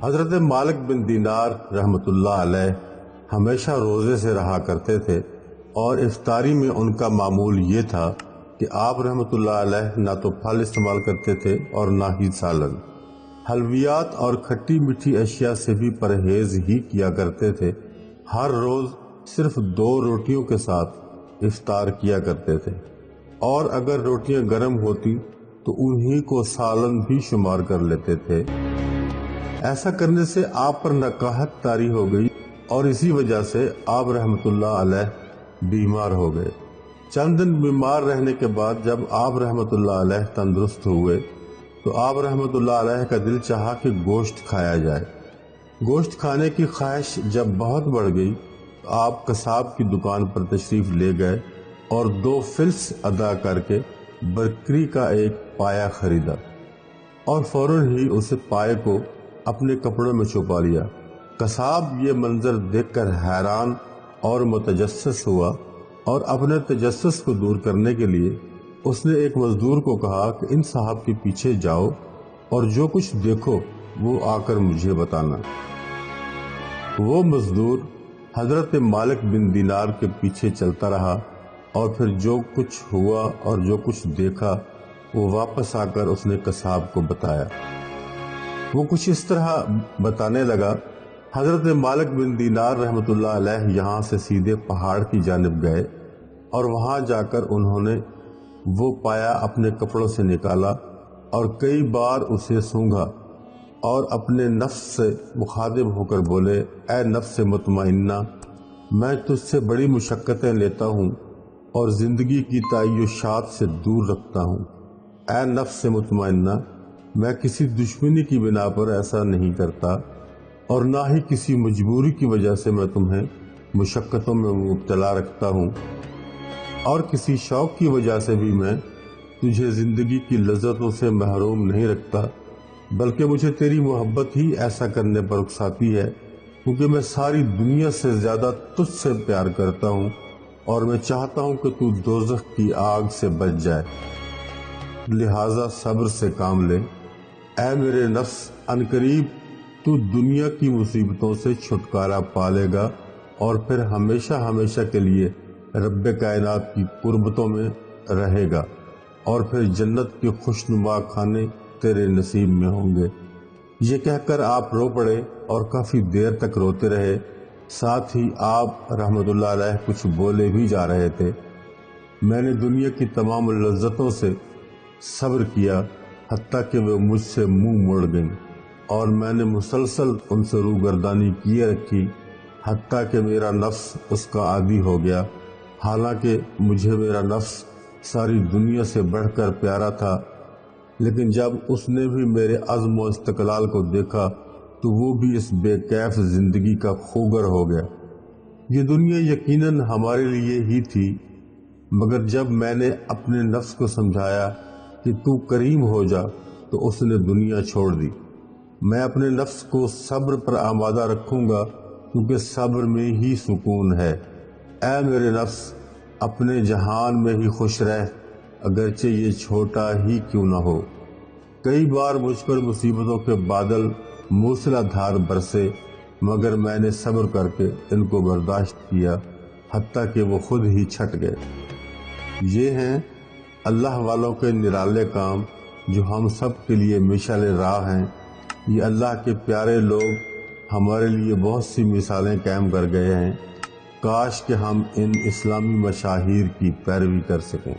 حضرت مالک بن دینار رحمۃ اللہ علیہ ہمیشہ روزے سے رہا کرتے تھے، اور افطاری میں ان کا معمول یہ تھا کہ آپ رحمۃ اللہ علیہ نہ تو پھل استعمال کرتے تھے اور نہ ہی سالن، حلویات اور کھٹی میٹھی اشیاء سے بھی پرہیز ہی کیا کرتے تھے۔ ہر روز صرف 2 روٹیوں کے ساتھ افطار کیا کرتے تھے، اور اگر روٹیاں گرم ہوتی تو انہی کو سالن بھی شمار کر لیتے تھے۔ ایسا کرنے سے آپ پر نکاہت طاری ہو گئی، اور اسی وجہ سے آپ رحمۃ اللہ علیہ بیمار ہو گئے۔ چند دن بیمار رہنے کے بعد جب آپ رحمۃ اللہ علیہ تندرست ہوئے تو آپ رحمۃ اللہ علیہ کا دل چاہا کہ گوشت کھایا جائے۔ گوشت کھانے کی خواہش جب بہت بڑھ گئی تو آپ قصاب کی دکان پر تشریف لے گئے اور 2 فلس ادا کر کے بکری کا ایک پایا خریدا، اور فوراً ہی اسے پائے کو اپنے کپڑوں میں چھپا لیا۔ قصاب یہ منظر دیکھ کر حیران اور متجسس ہوا، اور اپنے تجسس کو دور کرنے کے لیے اس نے ایک مزدور کو کہا کہ ان صاحب کے پیچھے جاؤ اور جو کچھ دیکھو وہ آ کر مجھے بتانا۔ وہ مزدور حضرت مالک بن دینار کے پیچھے چلتا رہا، اور پھر جو کچھ ہوا اور جو کچھ دیکھا وہ واپس آ کر اس نے قصاب کو بتایا۔ وہ کچھ اس طرح بتانے لگا: حضرت مالک بن دینار رحمۃ اللہ علیہ یہاں سے سیدھے پہاڑ کی جانب گئے، اور وہاں جا کر انہوں نے وہ پایا اپنے کپڑوں سے نکالا اور کئی بار اسے سونگھا، اور اپنے نفس سے مخاطب ہو کر بولے: اے نفس مطمئنہ، میں تجھ سے بڑی مشقتیں لیتا ہوں اور زندگی کی تعیشات سے دور رکھتا ہوں۔ اے نفس مطمئنہ، میں کسی دشمنی کی بنا پر ایسا نہیں کرتا، اور نہ ہی کسی مجبوری کی وجہ سے میں تمہیں مشقتوں میں مبتلا رکھتا ہوں، اور کسی شوق کی وجہ سے بھی میں تجھے زندگی کی لذتوں سے محروم نہیں رکھتا، بلکہ مجھے تیری محبت ہی ایسا کرنے پر اکساتی ہے، کیونکہ میں ساری دنیا سے زیادہ تجھ سے پیار کرتا ہوں، اور میں چاہتا ہوں کہ تو دوزخ کی آگ سے بچ جائے، لہٰذا صبر سے کام لے۔ اے میرے نفس، عنقریب تو دنیا کی مصیبتوں سے چھٹکارا پالے گا، اور پھر ہمیشہ ہمیشہ کے لیے رب کائنات کی قربتوں میں رہے گا، اور پھر جنت کے خوشنما کھانے تیرے نصیب میں ہوں گے۔ یہ کہہ کر آپ رو پڑے اور کافی دیر تک روتے رہے، ساتھ ہی آپ رحمۃ اللہ علیہ کچھ بولے بھی جا رہے تھے: میں نے دنیا کی تمام لذتوں سے صبر کیا حتیٰ کہ وہ مجھ سے منہ موڑ گئیں، اور میں نے مسلسل ان سے روگردانی کیے رکھی حتیٰ کہ میرا نفس اس کا عادی ہو گیا، حالانکہ مجھے میرا نفس ساری دنیا سے بڑھ کر پیارا تھا، لیکن جب اس نے بھی میرے عزم و استقلال کو دیکھا تو وہ بھی اس بے کیف زندگی کا خوگر ہو گیا۔ یہ دنیا یقیناً ہمارے لیے ہی تھی، مگر جب میں نے اپنے نفس کو سمجھایا کہ تو کریم ہو جا تو اس نے دنیا چھوڑ دی۔ میں اپنے نفس کو صبر پر آمادہ رکھوں گا، کیونکہ صبر میں ہی سکون ہے۔ اے میرے نفس، اپنے جہان میں ہی خوش رہ، اگرچہ یہ چھوٹا ہی کیوں نہ ہو۔ کئی بار مجھ پر مصیبتوں کے بادل موسلا دھار برسے، مگر میں نے صبر کر کے ان کو برداشت کیا حتیٰ کہ وہ خود ہی چھٹ گئے۔ یہ ہیں اللہ والوں کے نرالے کام جو ہم سب کے لیے مشعل راہ ہیں۔ یہ اللہ کے پیارے لوگ ہمارے لیے بہت سی مثالیں قائم کر گئے ہیں، کاش کہ ہم ان اسلامی مشاہیر کی پیروی کر سکیں۔